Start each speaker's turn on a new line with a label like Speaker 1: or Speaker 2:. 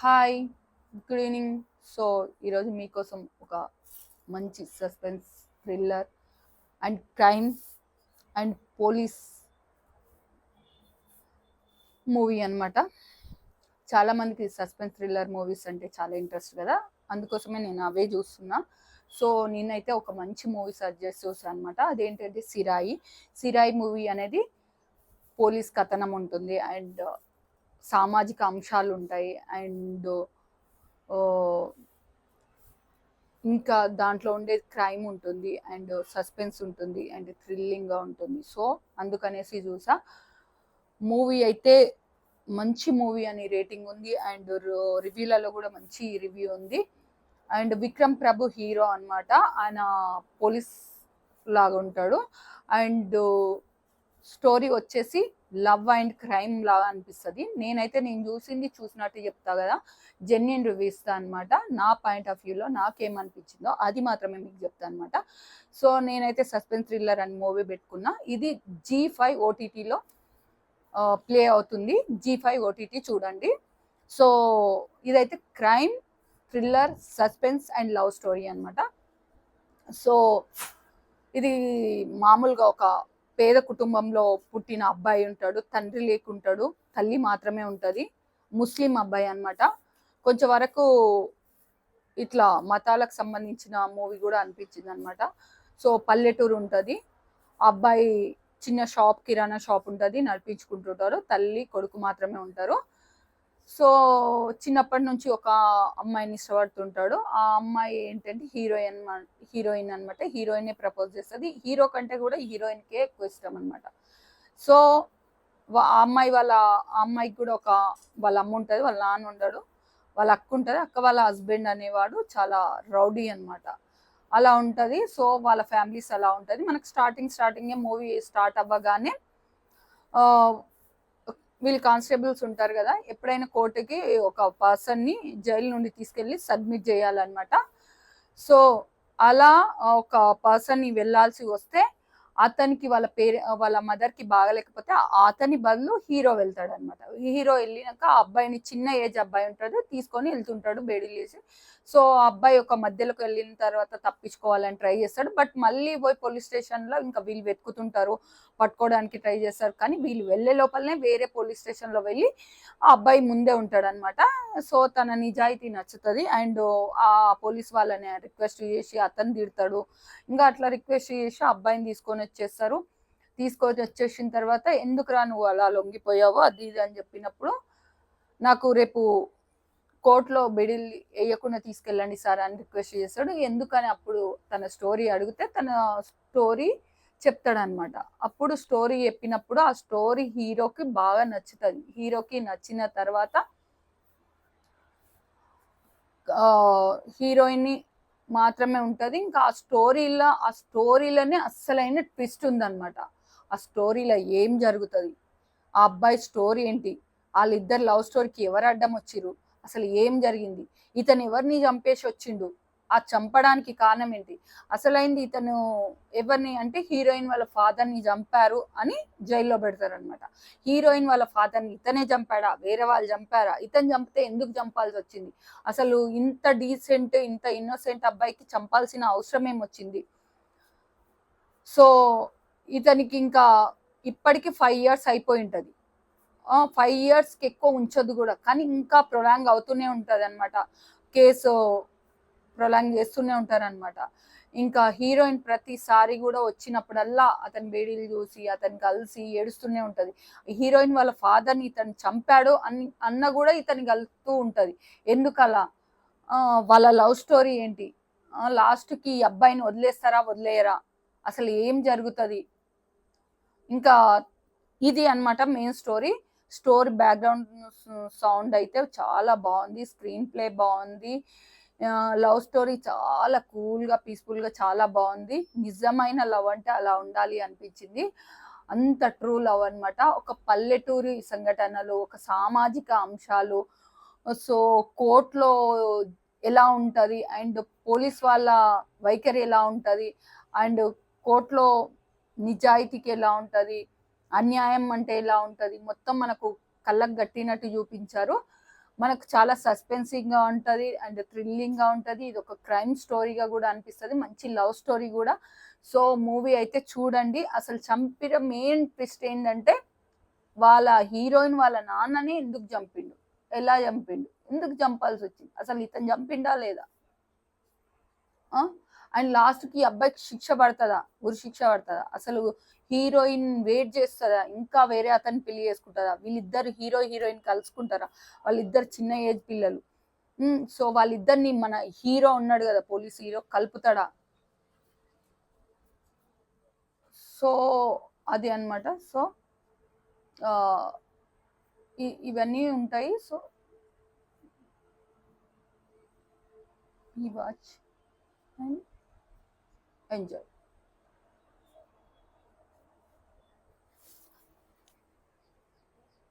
Speaker 1: Hi, good evening. So ఈరోజు మీకోసం ఒక మంచి suspense, thriller and crime and police movie అనమాట. చాలామందికి సస్పెన్స్ థ్రిల్లర్ మూవీస్ అంటే చాలా ఇంట్రెస్ట్ కదా, అందుకోసమే నేను అవే చూస్తున్నా. సో నేనైతే ఒక మంచి మూవీ సజెస్ట్ చేస్తాను అనమాట. అదేంటంటే సిరాయి. సిరాయి మూవీ అనేది పోలీస్ కథనం ఉంటుంది అండ్ సామాజిక అంశాలు ఉంటాయి అండ్ ఇంకా దాంట్లో ఉండే క్రైమ్ ఉంటుంది అండ్ సస్పెన్స్ ఉంటుంది అండ్ థ్రిల్లింగ్గా ఉంటుంది. సో అందుకనేసి చూసా. మూవీ అయితే మంచి మూవీ అని రేటింగ్ ఉంది అండ్ రివ్యూలలో కూడా మంచి రివ్యూ ఉంది. అండ్ విక్రమ్ ప్రభు హీరో అనమాట. ఆయన పోలీస్ లాగా ఉంటాడు అండ్ స్టోరీ వచ్చేసి లవ్ అండ్ క్రైమ్ లాగా అనిపిస్తుంది. నేను చూసినట్టు చెప్తా కదా, జెన్యున్ రివ్యూ ఇస్తా అనమాట. నా పాయింట్ ఆఫ్ వ్యూలో నాకేమనిపించిందో అది మాత్రమే మీకు చెప్తాను అనమాట. సో నేనైతే సస్పెన్స్ థ్రిల్లర్ అని మూవీ పెట్టుకున్నా. ఇది G5 ఓటీటీలో ప్లే అవుతుంది. G5 ఓటీటీ చూడండి. సో ఇదైతే crime, thriller, suspense and love story అనమాట. సో ఇది మామూలుగా ఒక పేద కుటుంబంలో పుట్టిన అబ్బాయి ఉంటాడు. తండ్రి లేకుంటాడు, తల్లి మాత్రమే ఉంటుంది. ముస్లిం అబ్బాయి అనమాట. కొంచెం వరకు ఇట్లా మతాలకు సంబంధించిన మూవీ కూడా అనిపించింది అనమాట. సో పల్లెటూరు ఉంటుంది. అబ్బాయి చిన్న షాప్, కిరాణా షాప్ ఉంటుంది, నడిపించుకుంటుంటారు. తల్లి కొడుకు మాత్రమే ఉంటారు. సో చిన్నప్పటి నుంచి ఒక అమ్మాయిని ఇష్టపడుతుంటాడు. ఆ అమ్మాయి ఏంటంటే హీరోయిన్ అనమాట. హీరోయిన్ ప్రపోజ్ చేస్తుంది. హీరో కంటే కూడా హీరోయిన్కే ఎక్కువ ఇష్టం అనమాట. సో ఆ అమ్మాయికి కూడా వాళ్ళ అమ్మ ఉంటుంది, వాళ్ళ నాన్న ఉంటాడు, వాళ్ళ అక్క ఉంటుంది. అక్క వాళ్ళ హస్బెండ్ అనేవాడు చాలా రౌడీ అనమాట. అలా ఉంటుంది. సో వాళ్ళ ఫ్యామిలీస్ అలా ఉంటుంది. మనకు స్టార్టింగే మూవీ స్టార్ట్ అవ్వగానే వీళ్ళు కానిస్టేబుల్స్ ఉంటారు కదా, ఎప్పుడైనా కోర్టుకి ఒక పర్సన్ని జైలు నుండి తీసుకెళ్ళి సబ్మిట్ చేయాలన్నమాట. సో అలా ఒక పర్సన్ని వెళ్ళాల్సి వస్తే అతనికి వాళ్ళ మదర్కి బాగలేకపోతే అతని బదులు హీరో వెళ్తాడు అనమాట. హీరో వెళ్ళినాక ఆ అబ్బాయిని, చిన్న ఏజ్ అబ్బాయి ఉంటాడు, తీసుకొని వెళ్తుంటాడు బేడీలేసి. సో ఆ అబ్బాయి ఒక మధ్యలోకి వెళ్ళిన తర్వాత తప్పించుకోవాలని ట్రై చేస్తాడు. బట్ మళ్ళీ పోయి పోలీస్ స్టేషన్లో ఇంకా వీళ్ళు వెతుకుతుంటారు, పట్టుకోవడానికి ట్రై చేస్తారు. కానీ వీళ్ళు వెళ్ళే లోపలనే వేరే పోలీస్ స్టేషన్లో వెళ్ళి ఆ అబ్బాయి ముందే ఉంటాడు అనమాట. సో తన నిజాయితీ నచ్చుతుంది అండ్ ఆ పోలీస్ వాళ్ళని రిక్వెస్ట్ చేసి అతను తిడతాడు. ఇంకా అట్లా రిక్వెస్ట్ చేసి అబ్బాయిని తీసుకొని వచ్చేసిన తర్వాత, ఎందుకురా నువ్వు అలా లొంగిపోయావో అది ఇది అని చెప్పినప్పుడు, నాకు రేపు కోర్టులో బెడిల్ వేయకుండా తీసుకెళ్ళండి సార్ అని రిక్వెస్ట్ చేస్తాడు. ఎందుకని అప్పుడు తన స్టోరీ అడిగితే తన స్టోరీ చెప్తాడనమాట. అప్పుడు స్టోరీ చెప్పినప్పుడు ఆ స్టోరీ హీరోకి బాగా నచ్చుతుంది. హీరోకి నచ్చిన తర్వాత హీరోయిన్ని మాత్రమే ఉంటుంది. ఇంకా ఆ స్టోరీలోనే అస్సలైన ట్విస్ట్ ఉందన్నమాట. ఆ స్టోరీలో ఏం జరుగుతుంది, ఆ అబ్బాయి స్టోరీ ఏంటి, వాళ్ళిద్దరు లవ్ స్టోరీకి ఎవరు అడ్డం వచ్చిర్రు, అసలు ఏం జరిగింది, ఇతను ఎవరిని చంపేసి వచ్చిండు, ఆ చంపడానికి కారణం ఏంటి, అసలైంది ఇతను ఎవరిని అంటే హీరోయిన్ వాళ్ళ ఫాదర్ని చంపారు అని జైల్లో పెడతారనమాట. హీరోయిన్ వాళ్ళ ఫాదర్ని ఇతనే చంపాడా, వేరే వాళ్ళు చంపారా, ఇతను చంపితే ఎందుకు చంపాల్సి వచ్చింది, అసలు ఇంత డీసెంట్ ఇంత ఇన్నోసెంట్ అబ్బాయికి చంపాల్సిన అవసరం ఏమొచ్చింది. సో ఇతనికి ఇంకా ఇప్పటికి 5 years అయిపోయి ఉంటుంది. 5 yearsకి ఎక్కువ ఉంచదు కూడా, కానీ ఇంకా ప్రొలాంగ్ అవుతూనే ఉంటుంది అనమాట. కేసు ప్రొలాంగ్ చేస్తూనే ఉంటారనమాట. ఇంకా హీరోయిన్ ప్రతిసారి కూడా వచ్చినప్పుడల్లా అతని బేడీలు చూసి అతను కలిసి ఏడుస్తూనే ఉంటుంది. హీరోయిన్ వాళ్ళ ఫాదర్ని ఇతను చంపాడు అన్న కూడా ఇతను కలుపుతూ ఉంటుంది. ఎందుకలా, వాళ్ళ లవ్ స్టోరీ ఏంటి, లాస్ట్కి ఈ అబ్బాయిని వదిలేస్తారా వదిలేయరా, అసలు ఏం జరుగుతుంది, ఇంకా ఇది అనమాట మెయిన్ స్టోరీ బ్యాక్గ్రౌండ్ సౌండ్ అయితే చాలా బాగుంది, స్క్రీన్ ప్లే బాగుంది, లవ్ స్టోరీ చాలా కూల్గా పీస్ఫుల్గా చాలా బాగుంది. నిజమైన లవ్ అంటే అలా ఉండాలి అనిపించింది. అంత ట్రూ లవ్ అనమాట. ఒక పల్లెటూరి సంఘటనలు, ఒక సామాజిక అంశాలు, సో కోర్టులో ఎలా ఉంటుంది అండ్ పోలీస్ వాళ్ళ వైఖరి ఎలా ఉంటుంది అండ్ కోర్టులో నిజాయితీకి ఎలా ఉంటుంది, అన్యాయం అంటే ఎలా ఉంటుంది, మొత్తం మనకు కళ్ళకు గట్టినట్టు చూపించారు. మనకు చాలా సస్పెన్సింగ్ గా ఉంటది అండ్ థ్రిల్లింగ్ గా ఉంటది. ఇది ఒక క్రైమ్ స్టోరీగా కూడా అనిపిస్తది. మంచి లవ్ స్టోరీ కూడా. సో మూవీ అయితే చూడండి. అసలు చంపిన మెయిన్ ట్విస్ట్ ఏంటంటే వాళ్ళ హీరోయిన్ వాళ్ళ నాన్నని ఎందుకు చంపిండు, ఎలా చంపిండు, ఎందుకు చంపాల్సి వచ్చింది, అసలు ఇతను చంపిండా లేదా, అండ్ లాస్ట్ కి అబ్బాయికి శిక్ష పడుతుందా, ఉరి శిక్ష పడుతుందా, అసలు హీరోయిన్ వెయిట్ చేస్తుందా, ఇంకా వేరే అతన్ని పెళ్లి చేసుకుంటారా, వీళ్ళిద్దరు హీరో హీరోయిన్ కలుసుకుంటారా, వాళ్ళిద్దరు చిన్న ఏజ్ పిల్లలు. సో వాళ్ళిద్దరిని మన హీరో ఉన్నాడు కదా పోలీస్ హీరో కలుపుతాడా. సో అది అన్నమాట. సో ఇవన్నీ ఉంటాయి. సో ఈ వాచ్ అండ్ ఎంజాయ్.